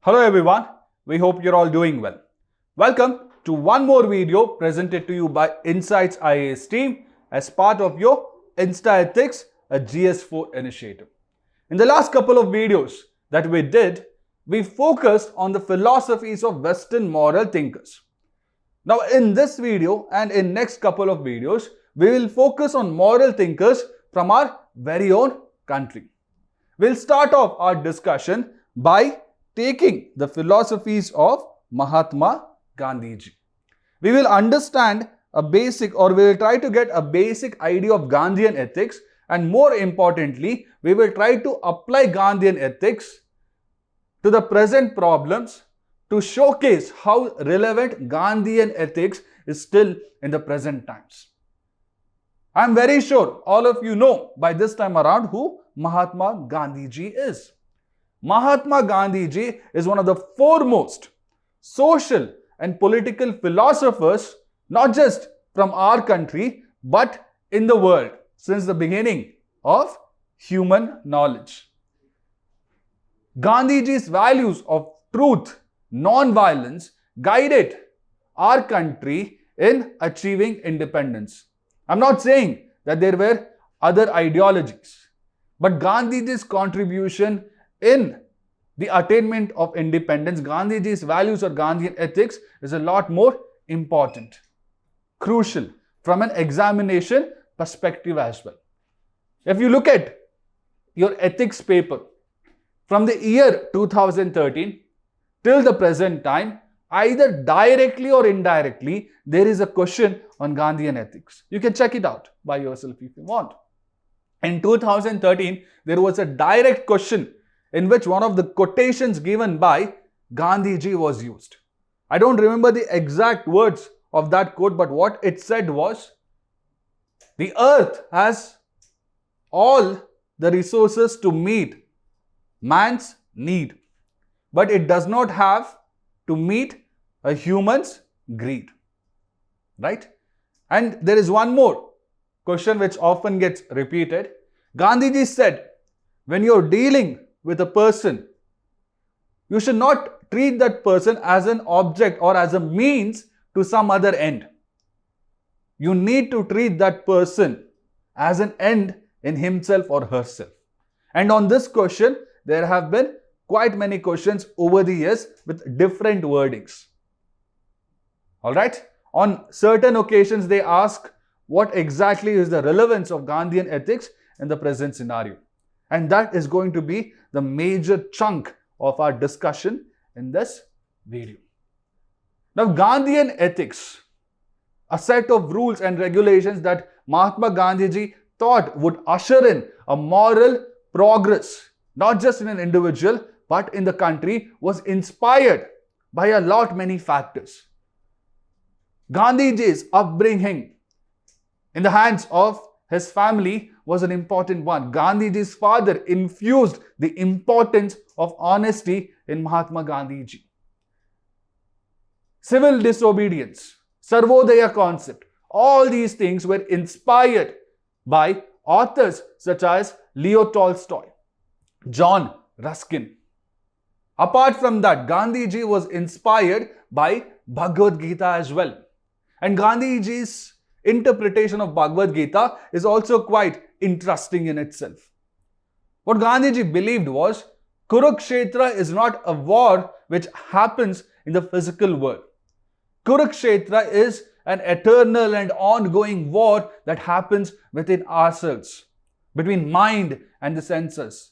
Hello everyone, we hope you're all doing well. Welcome to one more video presented to you by Insights IAS team as part of your InstaEthics, a GS4 initiative. In the last couple of videos that we did, we focused on the philosophies of Western moral thinkers. Now in this video and in next couple of videos, we will focus on moral thinkers from our very own country. We'll start off our discussion by taking the philosophies of Mahatma Gandhi ji. We will understand a basic, or we will try to get a basic idea of Gandhian ethics, and more importantly, we will try to apply Gandhian ethics to the present problems to showcase how relevant Gandhian ethics is still in the present times. I am very sure all of you know by this time around who Mahatma Gandhi ji is. Mahatma Gandhi ji is one of the foremost social and political philosophers, not just from our country, but in the world since the beginning of human knowledge. Gandhi ji's values of truth, non-violence guided our country in achieving independence. I'm not saying that there were other ideologies, but Gandhi ji's contribution in the attainment of independence, Gandhi ji's values or Gandhian ethics is a lot more important, crucial from an examination perspective as well. If you look at your ethics paper from the year 2013 till the present time, either directly or indirectly, there is a question on Gandhian ethics. You can check it out by yourself if you want. In 2013, there was a direct question in which one of the quotations given by Gandhi ji was used. I don't remember the exact words of that quote, but what it said was, the earth has all the resources to meet man's need, but it does not have to meet a human's greed. Right? And there is one more question which often gets repeated. Gandhi ji said, when you're dealing with a person, you should not treat that person as an object or as a means to some other end. You need to treat that person as an end in himself or herself. And on this question, there have been quite many questions over the years with different wordings. Alright? On certain occasions, they ask what exactly is the relevance of Gandhian ethics in the present scenario. And that is going to be the major chunk of our discussion in this video. Now, Gandhian ethics, a set of rules and regulations that Mahatma Gandhi ji thought would usher in a moral progress, not just in an individual, but in the country, was inspired by a lot many factors. Gandhi ji's upbringing in the hands of his family was an important one. Gandhi ji's father infused the importance of honesty in Mahatma Gandhi ji. Civil disobedience, Sarvodaya concept, all these things were inspired by authors such as Leo Tolstoy, John Ruskin. Apart from that, Gandhi ji was inspired by Bhagavad Gita as well. And Gandhi ji's interpretation of Bhagavad Gita is also quite interesting in itself. What Gandhiji believed was, Kurukshetra is not a war which happens in the physical world. Kurukshetra is an eternal and ongoing war that happens within ourselves, between mind and the senses.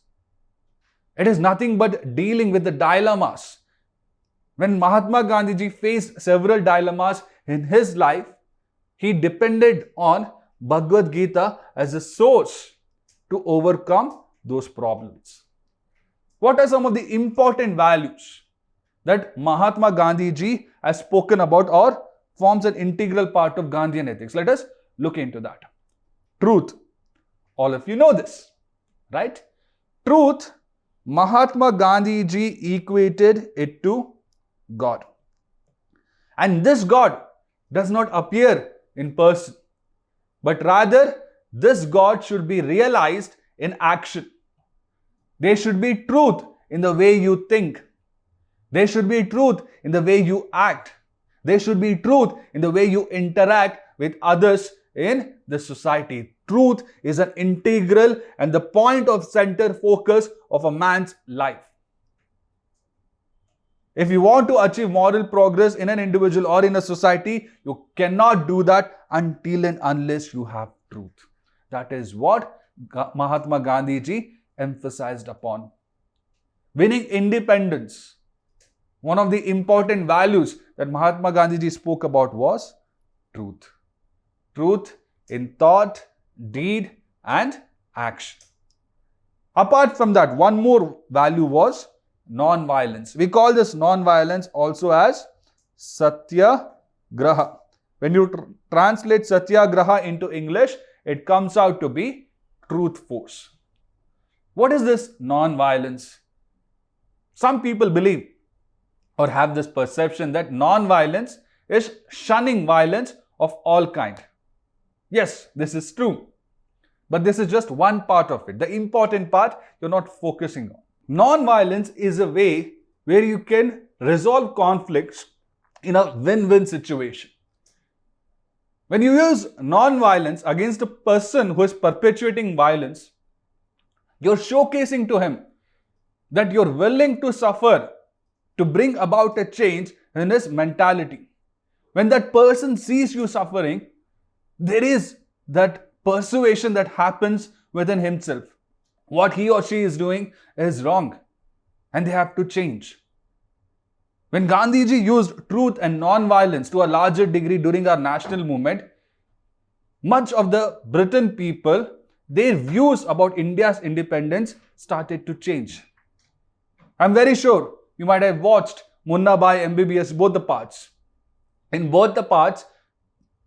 It is nothing but dealing with the dilemmas. When Mahatma Gandhiji faced several dilemmas in his life, he depended on Bhagavad Gita as a source to overcome those problems. What are some of the important values that Mahatma Gandhi ji has spoken about or forms an integral part of Gandhian ethics? Let us look into that. Truth. All of you know this, right? Truth, Mahatma Gandhi ji equated it to God. And this God does not appear in person, but rather this God should be realized in action. There should be truth in the way you think. There should be truth in the way you act. There should be truth in the way you interact with others in the society. Truth is an integral and the point of center focus of a man's life. If you want to achieve moral progress in an individual or in a society, you cannot do that until and unless you have truth. That is what Mahatma Gandhi ji emphasized upon. Winning independence. One of the important values that Mahatma Gandhi ji spoke about was truth. Truth in thought, deed and action. Apart from that, one more value was non-violence. We call this non-violence also as Satyagraha. When you translate Satyagraha into English, it comes out to be truth force. What is this non-violence? Some people believe or have this perception that non-violence is shunning violence of all kind. Yes, this is true. But this is just one part of it. The important part you're not focusing on. Non-violence is a way where you can resolve conflicts in a win-win situation. When you use non-violence against a person who is perpetuating violence, you're showcasing to him that you're willing to suffer to bring about a change in his mentality. When that person sees you suffering, there is that persuasion that happens within himself. What he or she is doing is wrong and they have to change. When Gandhiji used truth and non-violence to a larger degree during our national movement, much of the Britain people, their views about India's independence started to change. I'm very sure you might have watched Munna Bhai, MBBS, both the parts. In both the parts,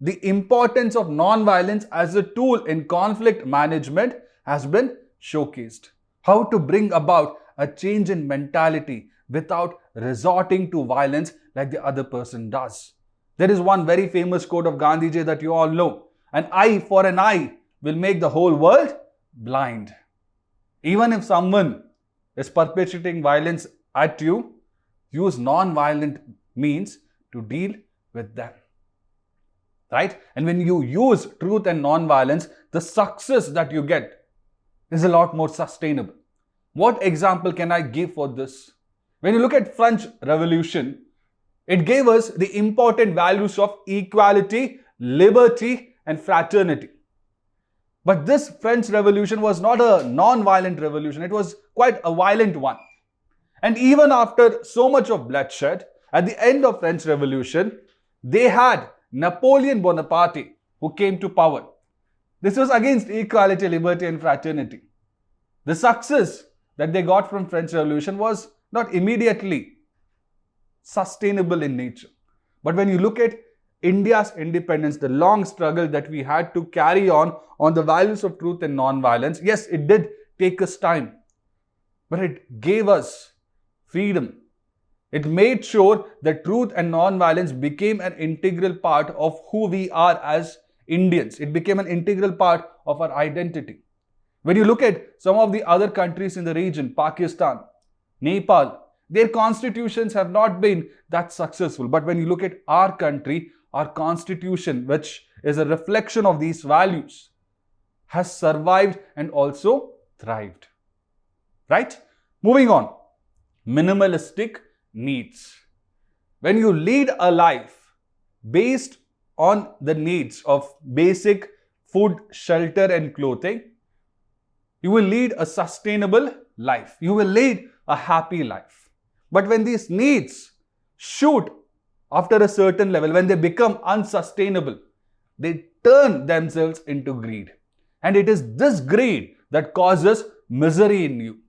the importance of non-violence as a tool in conflict management has been showcased. How to bring about a change in mentality without resorting to violence like the other person does. There is one very famous quote of Gandhiji that you all know. An eye for an eye will make the whole world blind. Even if someone is perpetrating violence at you, use non-violent means to deal with them. Right? And when you use truth and non-violence, the success that you get is a lot more sustainable. What example can I give for this? When you look at French Revolution, it gave us the important values of equality, liberty and fraternity. But this French Revolution was not a non-violent revolution. It was quite a violent one. And even after so much of bloodshed, at the end of French Revolution, they had Napoleon Bonaparte who came to power. This was against equality, liberty and fraternity. The success that they got from French Revolution was not immediately sustainable in nature. But when you look at India's independence, the long struggle that we had to carry on the values of truth and non-violence, yes, it did take us time, but it gave us freedom. It made sure that truth and non-violence became an integral part of who we are as Indians. It became an integral part of our identity. When you look at some of the other countries in the region, Pakistan, Nepal, their constitutions have not been that successful. But when you look at our country, our constitution, which is a reflection of these values, has survived and also thrived. Right? Moving on. Minimalistic needs. When you lead a life based on the needs of basic food, shelter and clothing, you will lead a sustainable life. You will lead a happy life. But when these needs shoot after a certain level, when they become unsustainable, they turn themselves into greed. And it is this greed that causes misery in you.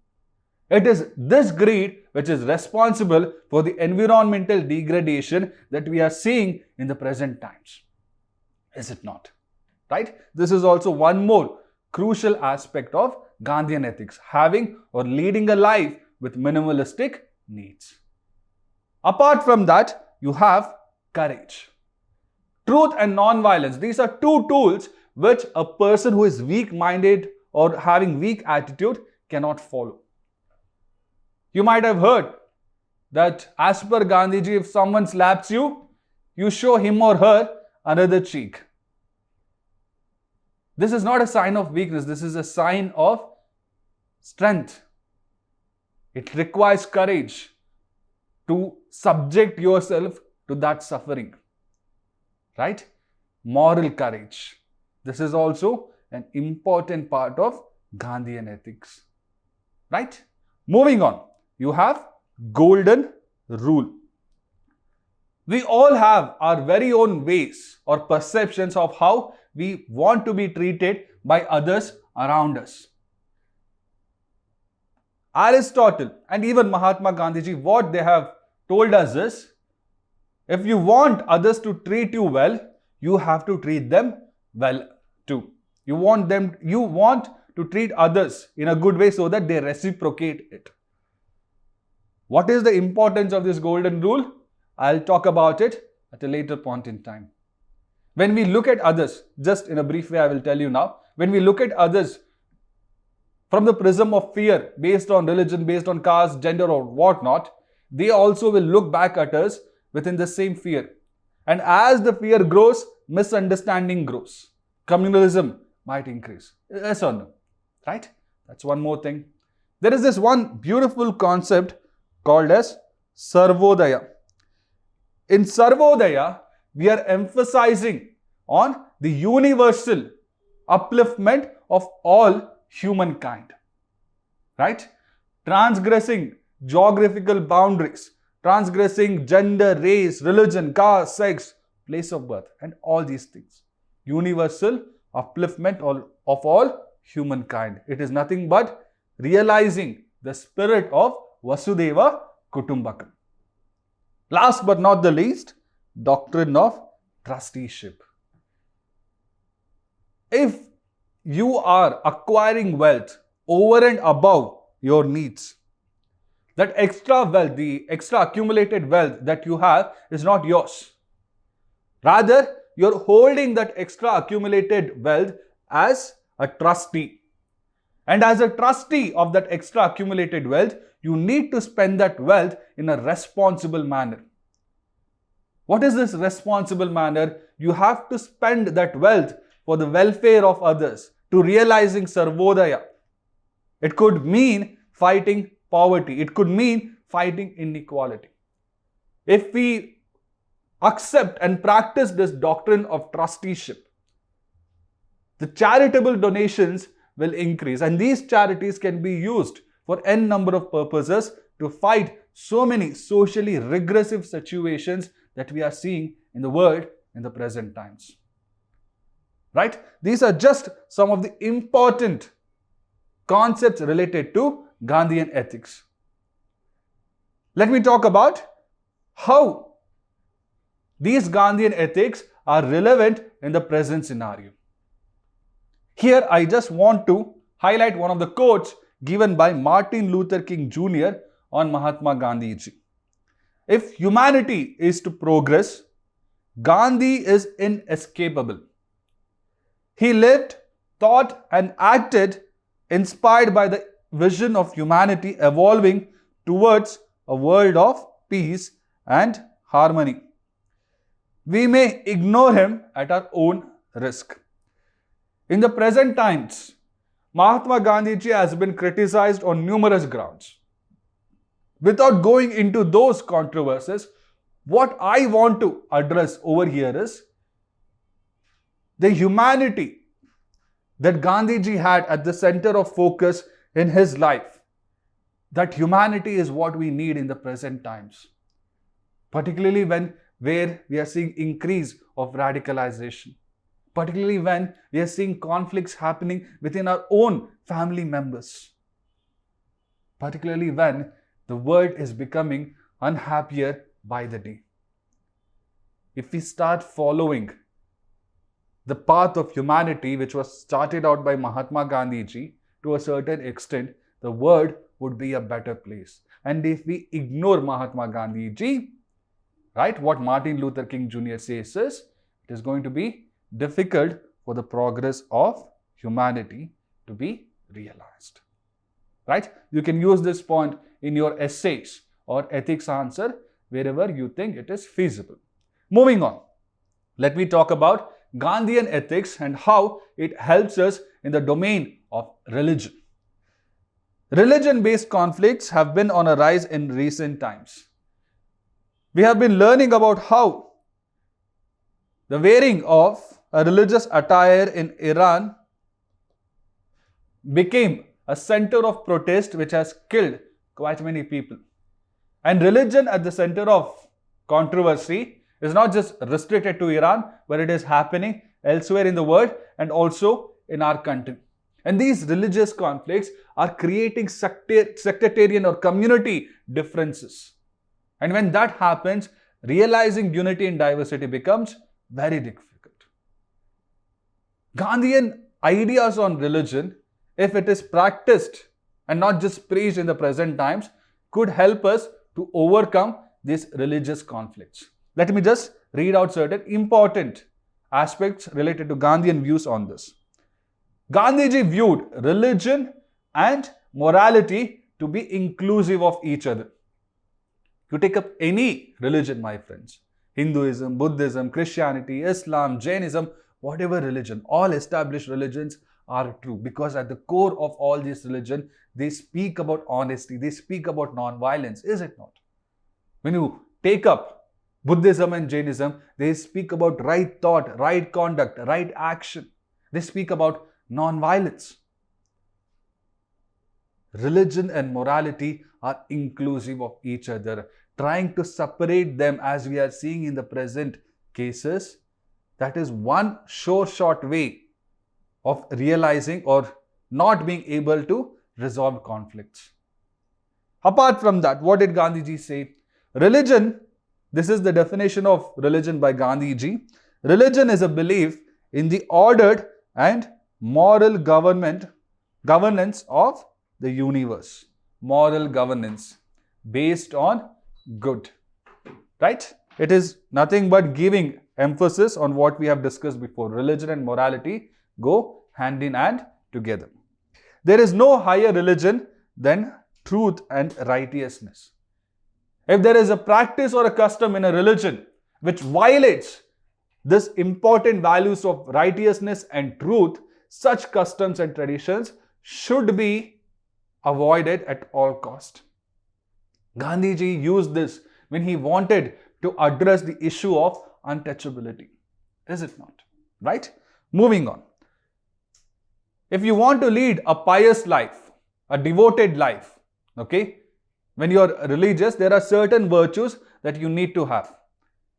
It is this greed which is responsible for the environmental degradation that we are seeing in the present times. Is it not? Right? This is also one more crucial aspect of Gandhian ethics, having or leading a life with minimalistic needs. Apart from that, you have courage. Truth and non-violence. These are two tools which a person who is weak-minded or having weak attitude cannot follow. You might have heard that as per Gandhiji, if someone slaps you, you show him or her another cheek. This is not a sign of weakness. This is a sign of strength. It requires courage to subject yourself to that suffering. Right? Moral courage. This is also an important part of Gandhian ethics. Right? Moving on. You have golden rule. We all have our very own ways or perceptions of how we want to be treated by others around us. Aristotle and even Mahatma Gandhiji, what they have told us is, if you want others to treat you well, you have to treat them well too. You want to treat others in a good way so that they reciprocate it. What is the importance of this golden rule? I'll talk about it at a later point in time. When we look at others, just in a brief way I will tell you now, when we look at others from the prism of fear based on religion, based on caste, gender or whatnot, they also will look back at us within the same fear. And as the fear grows, misunderstanding grows. Communalism might increase. Yes or no? Right? That's one more thing. There is this one beautiful concept called as Sarvodaya. In Sarvodaya, we are emphasizing on the universal upliftment of all humankind. Right? Transgressing geographical boundaries, transgressing gender, race, religion, caste, sex, place of birth, and all these things. Universal upliftment of all humankind. It is nothing but realizing the spirit of Vasudeva Kutumbakam. Last but not the least, Doctrine of Trusteeship. If you are acquiring wealth over and above your needs, that extra wealth, the extra accumulated wealth that you have is not yours. Rather, you're holding that extra accumulated wealth as a trustee. And as a trustee of that extra accumulated wealth, you need to spend that wealth in a responsible manner. What is this responsible manner? You have to spend that wealth for the welfare of others, to realizing Sarvodaya. It could mean fighting poverty. It could mean fighting inequality. If we accept and practice this doctrine of trusteeship, the charitable donations will increase, and these charities can be used for n number of purposes to fight so many socially regressive situations that we are seeing in the world in the present times. Right? These are just some of the important concepts related to Gandhian ethics. Let me talk about how these Gandhian ethics are relevant in the present scenario. Here I just want to highlight one of the quotes given by Martin Luther King Jr. on Mahatma Gandhiji. If humanity is to progress, Gandhi is inescapable. He lived, thought and acted inspired by the vision of humanity evolving towards a world of peace and harmony. We may ignore him at our own risk. In the present times, Mahatma Gandhiji has been criticized on numerous grounds. Without going into those controversies, what I want to address over here is the humanity that Gandhiji had at the center of focus in his life. That humanity is what we need in the present times, particularly where we are seeing increase of radicalization, particularly when we are seeing conflicts happening within our own family members, particularly when the world is becoming unhappier by the day. If we start following the path of humanity, which was started out by Mahatma Gandhiji, to a certain extent, the world would be a better place. And if we ignore Mahatma Gandhiji, right, what Martin Luther King Jr. says is, it is going to be difficult for the progress of humanity to be realized. Right? You can use this point in your essays or ethics answer wherever you think it is feasible. Moving on, let me talk about Gandhian ethics and how it helps us in the domain of religion. Religion-based conflicts have been on a rise in recent times. We have been learning about how the wearing of a religious attire in Iran became a center of protest which has killed quite many people. And religion at the center of controversy is not just restricted to Iran, but it is happening elsewhere in the world and also in our country. And these religious conflicts are creating sectarian or community differences. And when that happens, realizing unity in diversity becomes very difficult. Gandhian ideas on religion, if it is practiced and not just preached in the present times, could help us to overcome these religious conflicts. Let me just read out certain important aspects related to Gandhian views on this. Gandhiji viewed religion and morality to be inclusive of each other. You take up any religion, my friends, Hinduism, Buddhism, Christianity, Islam, Jainism, whatever religion, all established religions are true, because at the core of all these religions, they speak about honesty, they speak about non-violence, is it not? When you take up Buddhism and Jainism, they speak about right thought, right conduct, right action. They speak about non-violence. Religion and morality are inclusive of each other. Trying to separate them, as we are seeing in the present cases, that is one short way of realizing or not being able to resolve conflicts. Apart from that, what did Gandhiji say? Religion, this is the definition of religion by Gandhiji. Religion is a belief in the ordered and moral governance of the universe. Moral governance based on good. Right? It is nothing but giving emphasis on what we have discussed before. Religion and morality go hand in hand together. There is no higher religion than truth and righteousness. If there is a practice or a custom in a religion which violates this important values of righteousness and truth, such customs and traditions should be avoided at all cost. Gandhiji used this when he wanted to address the issue of untouchability. Is it not? Right? Moving on. If you want to lead a pious life, a devoted life, okay, when you are religious, there are certain virtues that you need to have.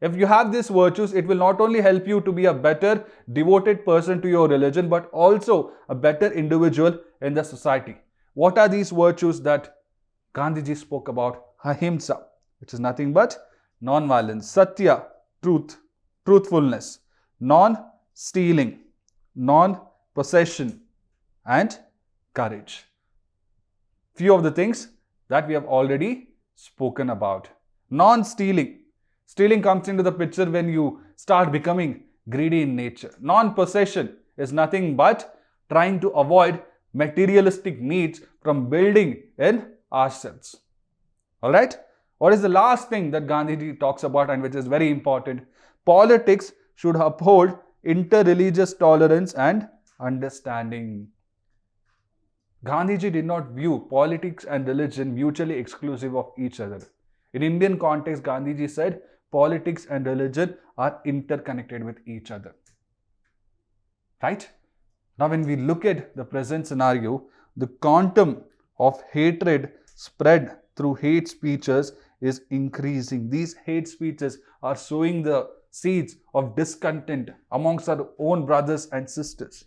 If you have these virtues, it will not only help you to be a better devoted person to your religion, but also a better individual in the society. What are these virtues that Gandhiji spoke about? Ahimsa, which is nothing but non-violence. Satya, truthfulness. Non-stealing, non-possession, and courage. Few of the things that we have already spoken about. Non-stealing. Stealing comes into the picture when you start becoming greedy in nature. Non-possession is nothing but trying to avoid materialistic needs from building in ourselves. Alright? What is the last thing that Gandhiji talks about and which is very important? Politics should uphold inter-religious tolerance and understanding. Gandhiji did not view politics and religion mutually exclusive of each other. In Indian context, Gandhiji said politics and religion are interconnected with each other. Right? Now, when we look at the present scenario, the quantum of hatred spread through hate speeches is increasing. These hate speeches are sowing the seeds of discontent amongst our own brothers and sisters.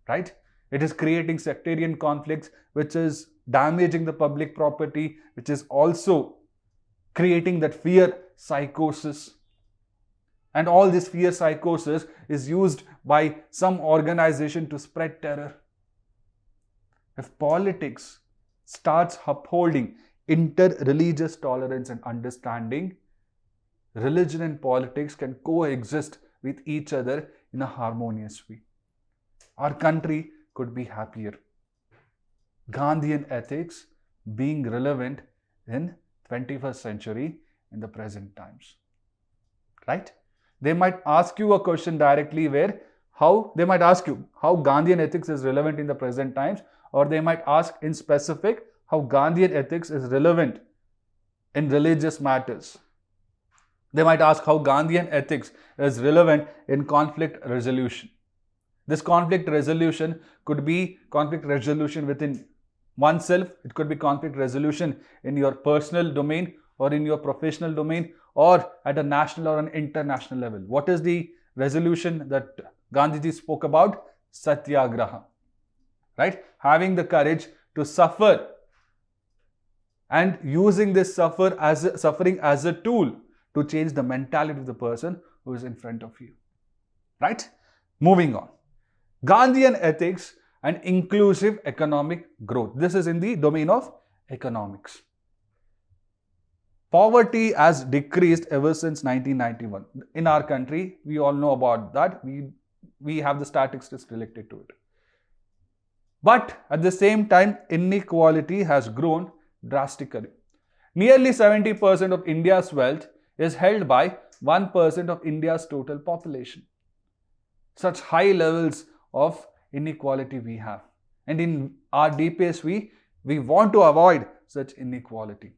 Right? It is creating sectarian conflicts, which is damaging the public property, which is also creating that fear psychosis. And all this fear psychosis is used by some organization to spread terror. If politics starts upholding inter-religious tolerance and understanding, religion and politics can coexist with each other in a harmonious way. Our country could be happier. Gandhian ethics being relevant in 21st century in the present times. Right? They might ask you a question directly they might ask you how Gandhian ethics is relevant in the present times, or they might ask in specific how Gandhian ethics is relevant in religious matters. They might ask how Gandhian ethics is relevant in conflict resolution. This conflict resolution could be conflict resolution within oneself, it could be conflict resolution in your personal domain or in your professional domain or at a national or an international level. What is the resolution that Gandhiji spoke about? Satyagraha. Right? Having the courage to suffer and using this suffering as a tool to change the mentality of the person who is in front of you. Right? Moving on. Gandhian ethics and inclusive economic growth. This is in the domain of economics. Poverty has decreased ever since 1991. In our country, we all know about that. We have the statistics related to it. But at the same time, inequality has grown drastically. Nearly 70% of India's wealth is held by 1% of India's total population. Such high levels of inequality we have. And in our deepest we want to avoid such inequality.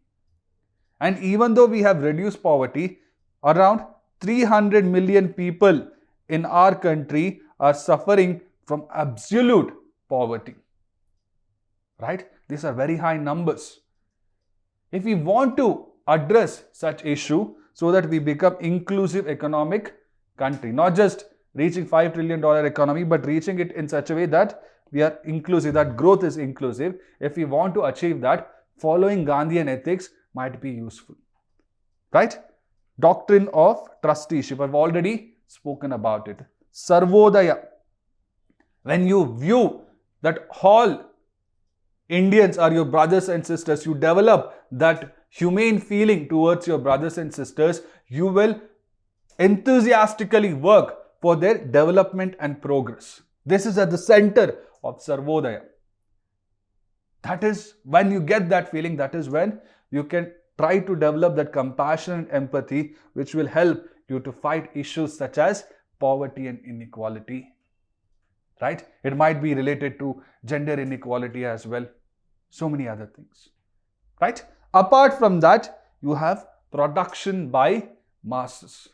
And even though we have reduced poverty, around 300 million people in our country are suffering from absolute poverty. Right? These are very high numbers. If we want to address such issue so that we become inclusive economic country, not just reaching $5 trillion economy, but reaching it in such a way that we are inclusive, that growth is inclusive. If we want to achieve that, following Gandhian ethics might be useful. Right? Doctrine of Trusteeship, I've already spoken about it. Sarvodaya. When you view that all Indians are your brothers and sisters, you develop that humane feeling towards your brothers and sisters, you will enthusiastically work for their development and progress. This is at the center of Sarvodaya. That is when you get that feeling, that is when you can try to develop that compassion and empathy which will help you to fight issues such as poverty and inequality. Right? It might be related to gender inequality as well. So many other things. Right? Apart from that, you have production by masses.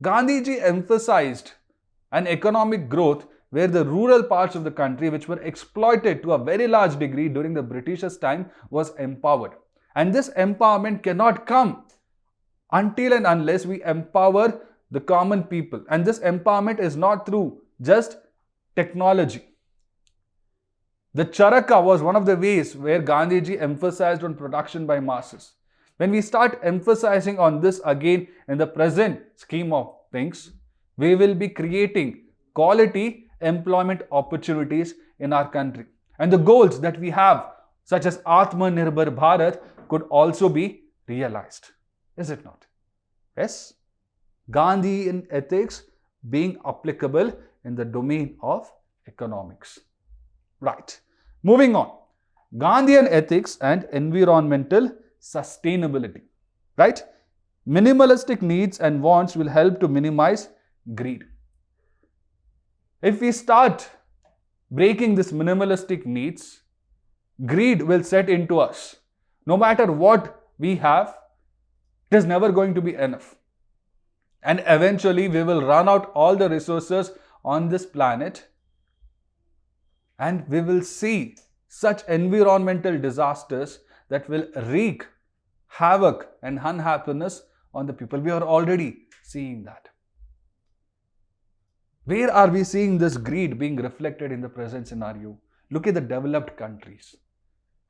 Gandhiji emphasized an economic growth where the rural parts of the country, which were exploited to a very large degree during the Britishers' time, was empowered. And this empowerment cannot come until and unless we empower the common people. And this empowerment is not through just technology. The Charaka was one of the ways where Gandhiji emphasized on production by masses. When we start emphasizing on this again in the present scheme of things, we will be creating quality employment opportunities in our country. And the goals that we have, such as Atmanirbhar Bharat, could also be realized. Is it not? Yes. Gandhian ethics being applicable in the domain of economics. Right. Moving on. Gandhian ethics and environmental sustainability. Right. Minimalistic needs and wants will help to minimize greed. If we start breaking this minimalistic needs, greed will set into us. No matter what we have, it is never going to be enough. And eventually we will run out all the resources on this planet and we will see such environmental disasters that will wreak havoc and unhappiness on the people. We are already seeing that. Where are we seeing this greed being reflected in the present scenario? Look at the developed countries.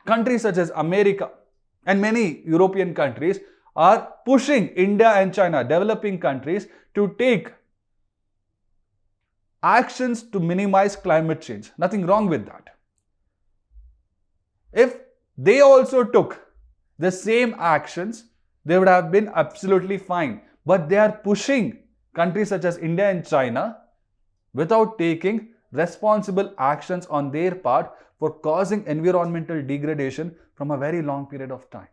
Countries such as America and many European countries are pushing India and China, developing countries, to take actions to minimize climate change. Nothing wrong with that. If they also took the same actions, they would have been absolutely fine. But they are pushing countries such as India and China without taking responsible actions on their part for causing environmental degradation from a very long period of time.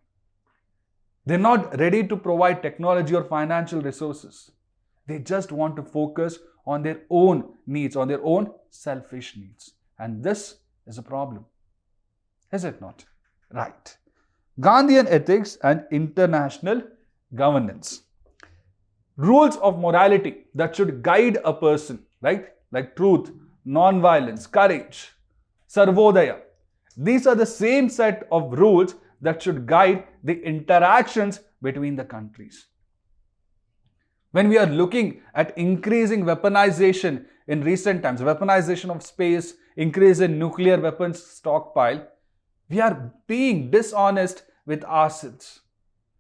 They're not ready to provide technology or financial resources. They just want to focus on their own needs, on their own selfish needs. And this is a problem. Is it not? Right. Gandhian ethics and international governance. Rules of morality that should guide a person, right? Like truth, non-violence, courage, sarvodaya. These are the same set of rules that should guide the interactions between the countries. When we are looking at increasing weaponization in recent times, weaponization of space, increase in nuclear weapons stockpile, we are being dishonest with ourselves.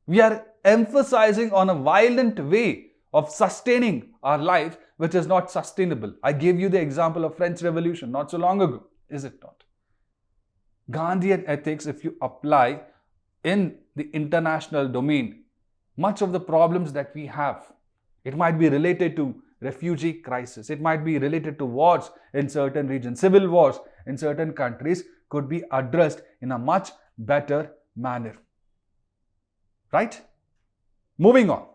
We are emphasizing on a violent way of sustaining our life, which is not sustainable. I gave you the example of French Revolution not so long ago, is it not? Gandhian ethics, if you apply in the international domain, much of the problems that we have, it might be related to refugee crisis, it might be related to wars in certain regions, civil wars in certain countries, could be addressed in a much better manner. Right? Moving on.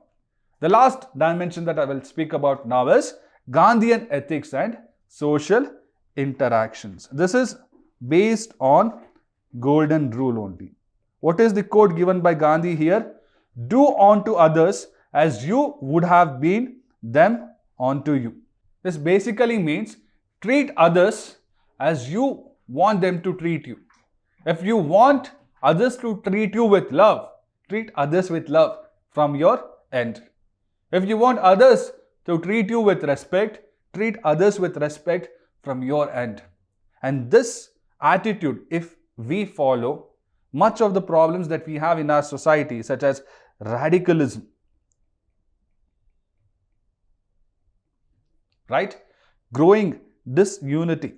The last dimension that I will speak about now is Gandhian ethics and social interactions. This is based on golden rule only. What is the quote given by Gandhi here? Do unto others as you would have been them unto you. This basically means treat others as you want them to treat you. If you want others to treat you with love, treat others with love from your end. If you want others to treat you with respect, treat others with respect from your end. And this attitude, if we follow, much of the problems that we have in our society, such as radicalism, right? Growing disunity,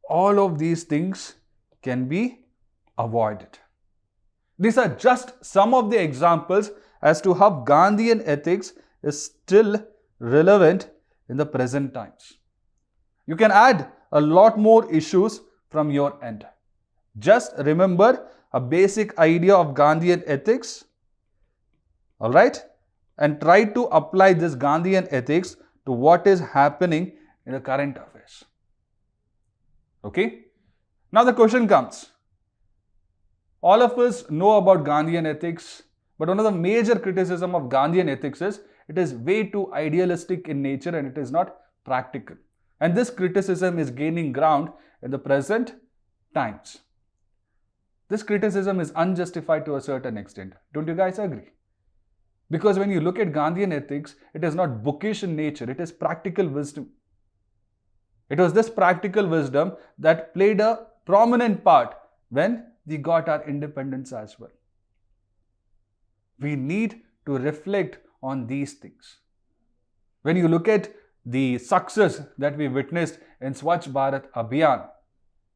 all of these things can be avoided. These are just some of the examples as to how Gandhian ethics is still relevant in the present times. You can add a lot more issues from your end. Just remember a basic idea of Gandhian ethics, all right? And try to apply this Gandhian ethics to what is happening in the current affairs. Okay? Now the question comes. All of us know about Gandhian ethics, but one of the major criticism of Gandhian ethics is it is way too idealistic in nature and it is not practical. And this criticism is gaining ground in the present times. This criticism is unjustified to a certain extent. Don't you guys agree? Because when you look at Gandhian ethics, it is not bookish in nature, it is practical wisdom. It was this practical wisdom that played a prominent part when we got our independence as well. We need to reflect on these things. When you look at the success that we witnessed in Swachh Bharat Abhiyan,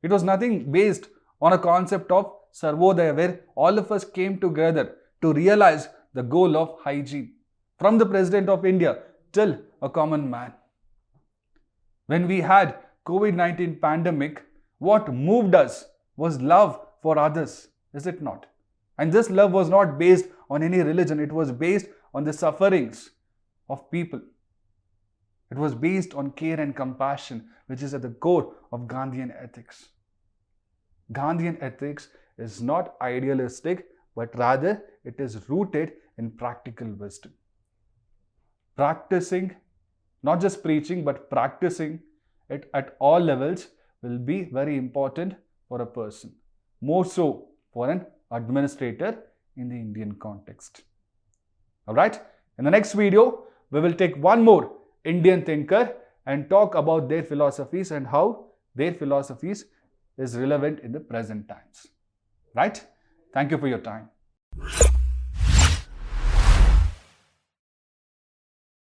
it was nothing based on a concept of Sarvodaya, where all of us came together to realize the goal of hygiene, from the President of India till a common man. When we had COVID-19 pandemic, what moved us was love for others, is it not? And this love was not based on any religion, it was based on the sufferings of people. It was based on care and compassion, which is at the core of Gandhian ethics. Gandhian ethics is not idealistic, but rather it is rooted in practical wisdom. Practicing, not just preaching, but practicing it at all levels will be very important for a person, more so for an administrator in the Indian context. Alright, in the next video, we will take one more Indian thinker and talk about their philosophies and how their philosophies is relevant in the present times. Right? Thank you for your time.